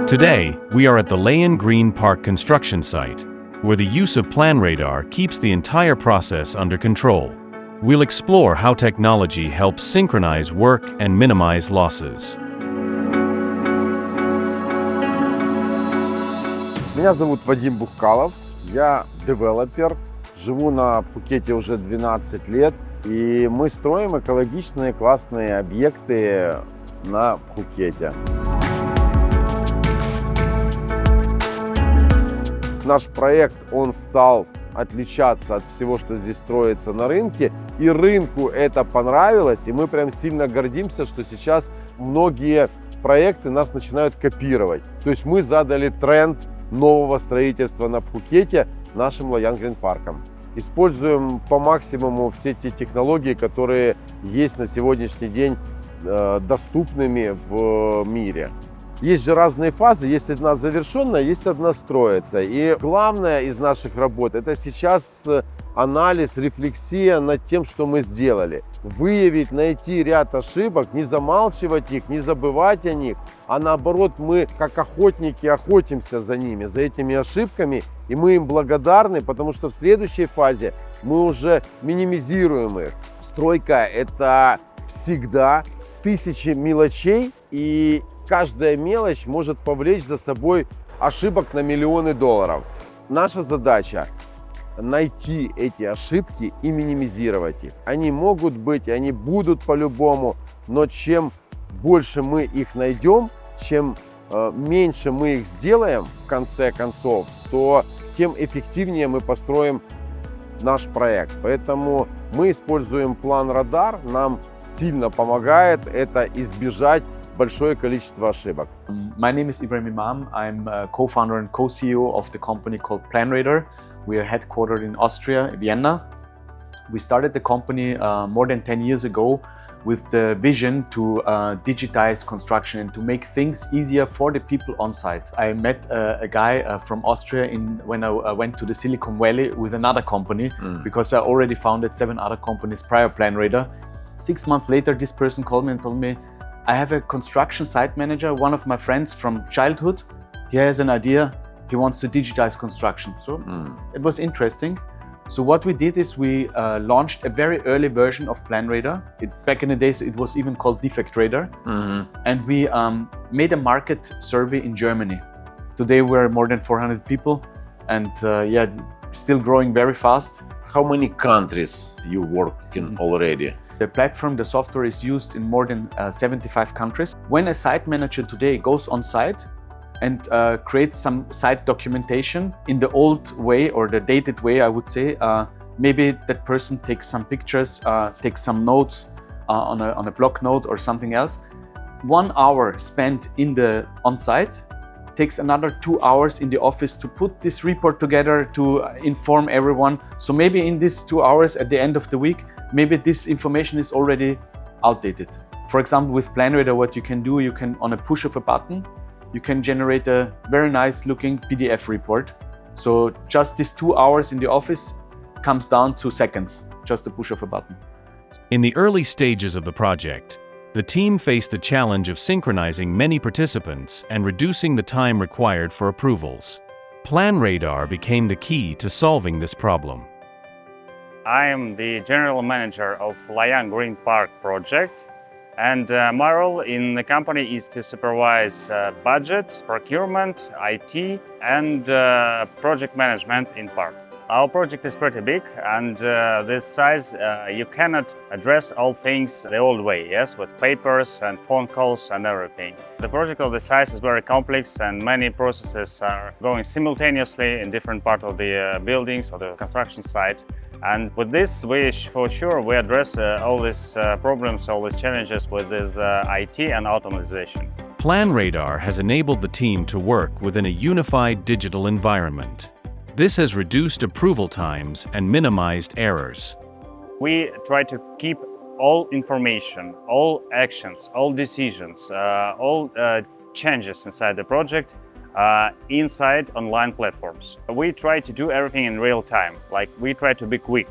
Today, we are at the Layan Green Park construction site, where the use of PlanRadar keeps the entire process under control. We'll explore how technology helps synchronize work and minimize losses. Меня зовут Вадим Бухкалов, я девелопер, живу на Пхукете уже 12 лет, и мы строим экологичные классные объекты на Пхукете. Наш проект, он стал отличаться от всего, что здесь строится на рынке, и рынку это понравилось, и мы прям сильно гордимся, что сейчас многие проекты нас начинают копировать. То есть мы задали тренд нового строительства на Пхукете нашим Layan Green парком. Используем по максимуму все те технологии, которые есть на сегодняшний день доступными в мире. Есть же разные фазы, есть одна завершенная, есть одна строится. И главное из наших работ – это сейчас анализ, рефлексия над тем, что мы сделали. Выявить, найти ряд ошибок, не замалчивать их, не забывать о них, а наоборот мы, как охотники, охотимся за ними, за этими ошибками, и мы им благодарны, потому что в следующей фазе мы уже минимизируем их. Стройка – это всегда тысячи мелочей, и каждая мелочь может повлечь за собой ошибок на миллионы долларов. Наша задача – найти эти ошибки и минимизировать их. Они могут быть, они будут по-любому, но чем больше мы их найдем, чем меньше мы их сделаем в конце концов, то тем эффективнее мы построим наш проект. Поэтому мы используем PlanRadar, нам сильно помогает это избежать большое количество ошибок. My name is Ibrahim Imam. I'm a co-founder and co-CEO of the company called PlanRadar. We are headquartered in Austria, Vienna. We started the company more than 10 years ago with the vision to digitize construction and to make things easier for the people on site. I met a guy from Austria when I went to the Silicon Valley with another company because I already founded 7 other companies prior PlanRadar. 6 months later, this person called me and told me, I have a construction site manager, one of my friends from childhood. He has an idea, he wants to digitize construction. So it was interesting. So what we did is we launched a very early version of PlanRadar. Back in the days, it was even called Defect Radar. And we made a market survey in Germany. Today we're more than 400 people and still growing very fast. How many countries you work in already? The platform, the software is used in more than 75 countries. When a site manager today goes on site and creates some site documentation in the old way or the dated way, I would say, maybe that person takes some pictures, takes some notes on a block note or something else. 1 hour spent on site takes another 2 hours in the office to put this report together, to inform everyone. So maybe in these 2 hours at the end of the week, maybe this information is already outdated. For example, with PlanRadar, what you can do, you can, on a push of a button, you can generate a very nice looking PDF report. So just these 2 hours in the office comes down to seconds, just a push of a button. In the early stages of the project, the team faced the challenge of synchronizing many participants and reducing the time required for approvals. PlanRadar became the key to solving this problem. I am the general manager of Layan Green Park project, and my role in the company is to supervise budget, procurement, IT, and project management in park. Our project is pretty big, and this size you cannot address all things the old way, yes, with papers and phone calls and everything. The project of this size is very complex, and many processes are going simultaneously in different parts of the buildings or the construction site. And with this, for sure we address all these problems, all these challenges with this IT and automation. PlanRadar has enabled the team to work within a unified digital environment. This has reduced approval times and minimized errors. We try to keep all information, all actions, all decisions, all changes inside the project inside online platforms. We try to do everything in real time, like we try to be quick.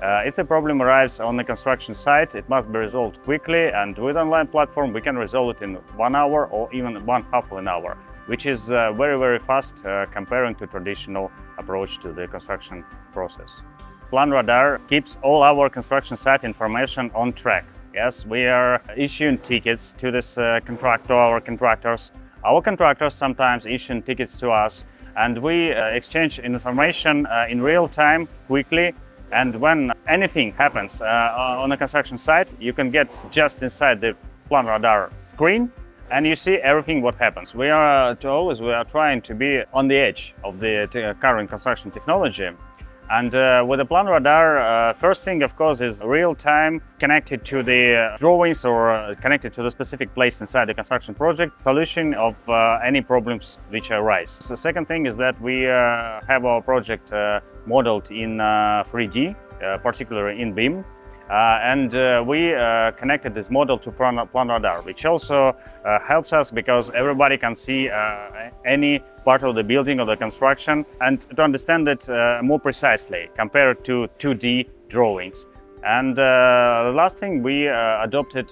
If a problem arrives on the construction site, it must be resolved quickly, and with online platform we can resolve it in 1 hour or even one half of an hour. which is very, very fast comparing to traditional approach to the construction process. PlanRadar keeps all our construction site information on track. Yes, we are issuing tickets to this contractor, our contractors. Our contractors sometimes issue tickets to us, and we exchange information in real time, quickly. And when anything happens on a construction site, you can get just inside the PlanRadar screen, and you see everything what happens. We are trying to be on the edge of the current construction technology. And with the PlanRadar, first thing, of course, is real-time connected to the drawings or connected to the specific place inside the construction project, solution of any problems which arise. The second thing is that we have our project modeled in 3D, particularly in BIM. And we connected this model to PlanRadar, which also helps us because everybody can see any part of the building or the construction and to understand it more precisely compared to 2D drawings. And the last thing, we adopted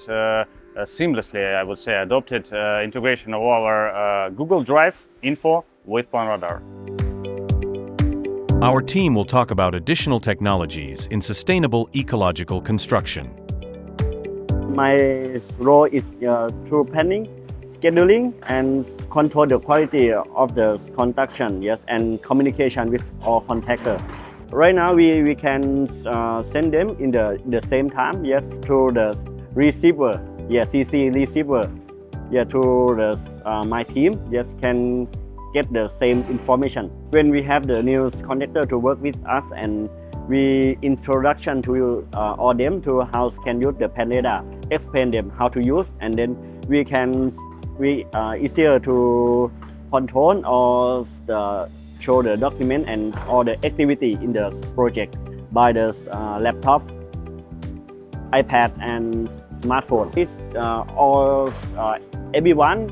seamlessly, I would say, integration of our Google Drive info with PlanRadar. Our team will talk about additional technologies in sustainable ecological construction. My role is through planning, scheduling, and control the quality of the construction, yes, and communication with our contractor. Right now, we can send them in the same time, yes, through the receiver, yes, CC receiver, yeah, to the my team, yes, can get the same information. When we have the new contractor to work with us and we introduction to all them to how can use the PlanRadar, explain them how to use, and then we easier to control or show the document and all the activity in the project by the laptop, iPad and smartphone. It's all everyone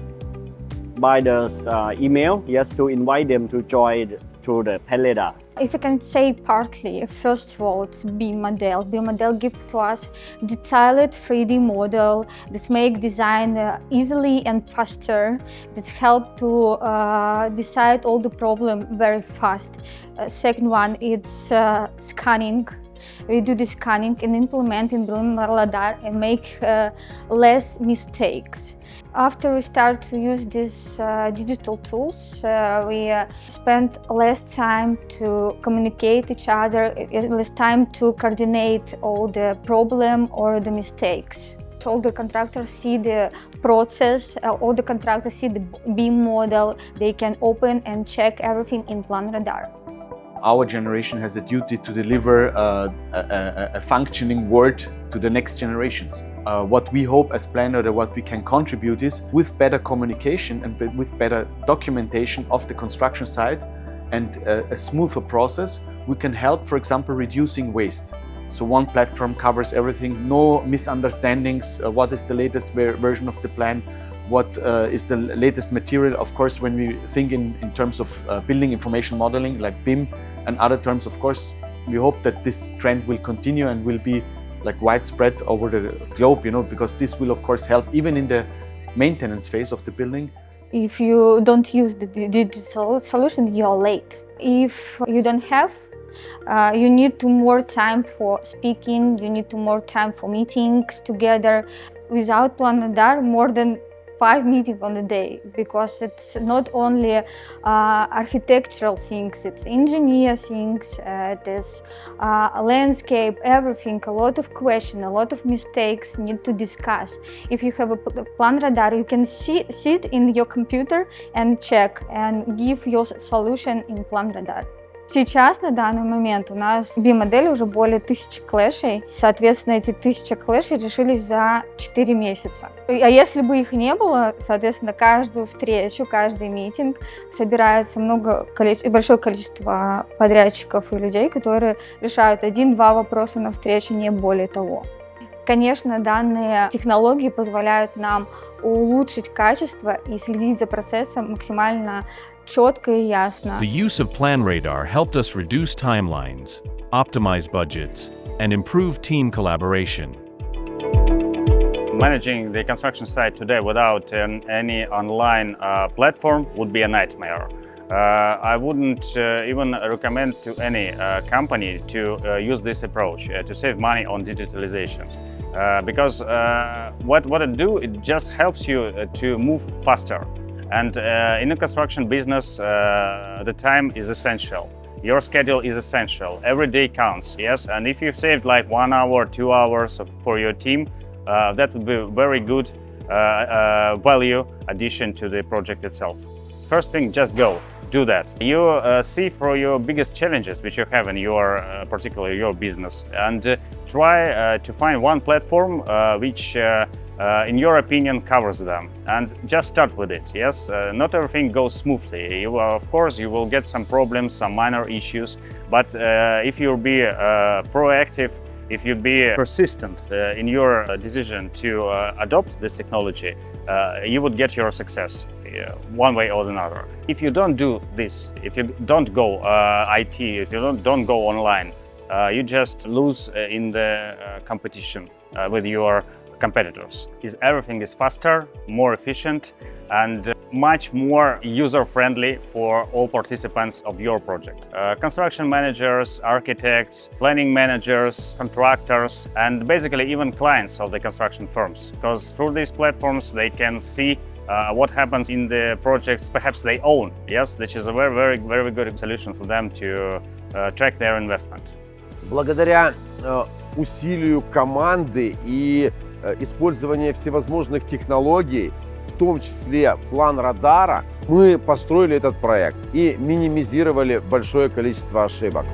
by the email, yes, to invite them to join to the PlanRadar. If I can say partly, first of all, it's BIM model. BIM model gives to us detailed 3D model that make design easily and faster, that help to decide all the problem very fast. Second one, it's scanning. We do the scanning and implement in PlanRadar and make less mistakes. After we start to use these digital tools, we spend less time to communicate each other, less time to coordinate all the problem or the mistakes. All the contractors see the process, all the contractors see the BIM model, they can open and check everything in PlanRadar. Our generation has a duty to deliver a functioning world to the next generations. What we hope as PlanRadar, what we can contribute is with better communication and with better documentation of the construction site and a smoother process, we can help, for example, reducing waste. So one platform covers everything, no misunderstandings, what is the latest version of the plan, what is the latest material. Of course, when we think in terms of building information modeling like BIM and other terms, of course, we hope that this trend will continue and will be like widespread over the globe, because this will of course help even in the maintenance phase of the building. If you don't use the digital solution, you're late. If you don't have, you need more time for speaking, you need more time for meetings together. Without PlanRadar, more than 5 meetings on a day, because it's not only architectural things, it's engineer things, it is landscape, everything, a lot of questions, a lot of mistakes need to discuss. If you have a PlanRadar, you can sit in your computer and check and give your solution in PlanRadar. Сейчас, на данный момент, у нас в BIM-модели уже более 1000 клэшей. Соответственно, эти 1000 клэшей решились за 4 месяца. А если бы их не было, соответственно, каждую встречу, каждый митинг собирается большое количество подрядчиков и людей, которые решают 1-2 вопроса на встрече, не более того. Конечно, данные технологии позволяют нам улучшить качество и следить за процессом максимально четко и ясно. The use of PlanRadar helped us reduce timelines, optimize budgets, and improve team collaboration. Managing the construction site today without any online platform would be a nightmare. I wouldn't even recommend to any company to use this approach to save money on digitalization. Because what it do, it just helps you to move faster. And in the construction business, the time is essential. Your schedule is essential. Every day counts, yes? And if you saved like 1 hour, 2 hours for your team, that would be very good value addition to the project itself. First thing, just go. Do that. You see for your biggest challenges which you have in your, particularly your business, and try to find one platform which, in your opinion, covers them, and just start with it. Yes, not everything goes smoothly. Of course, you will get some problems, some minor issues, but if you'll be proactive, if you be persistent in your decision to adopt this technology, you would get your success one way or another. If you don't do this, if you don't go IT, if you don't go online, you just lose in the competition with your competitors. Everything is faster, more efficient, and much more user-friendly for all participants of your project. Construction managers, architects, planning managers, contractors, and basically even clients of the construction firms. Because through these platforms they can see what happens in the projects perhaps they own, yes, which is a very good solution for them to track their investment. Благодаря усилию команды и использованию всевозможных технологий, в том числе PlanRadar, мы построили этот проект и минимизировали большое количество ошибок.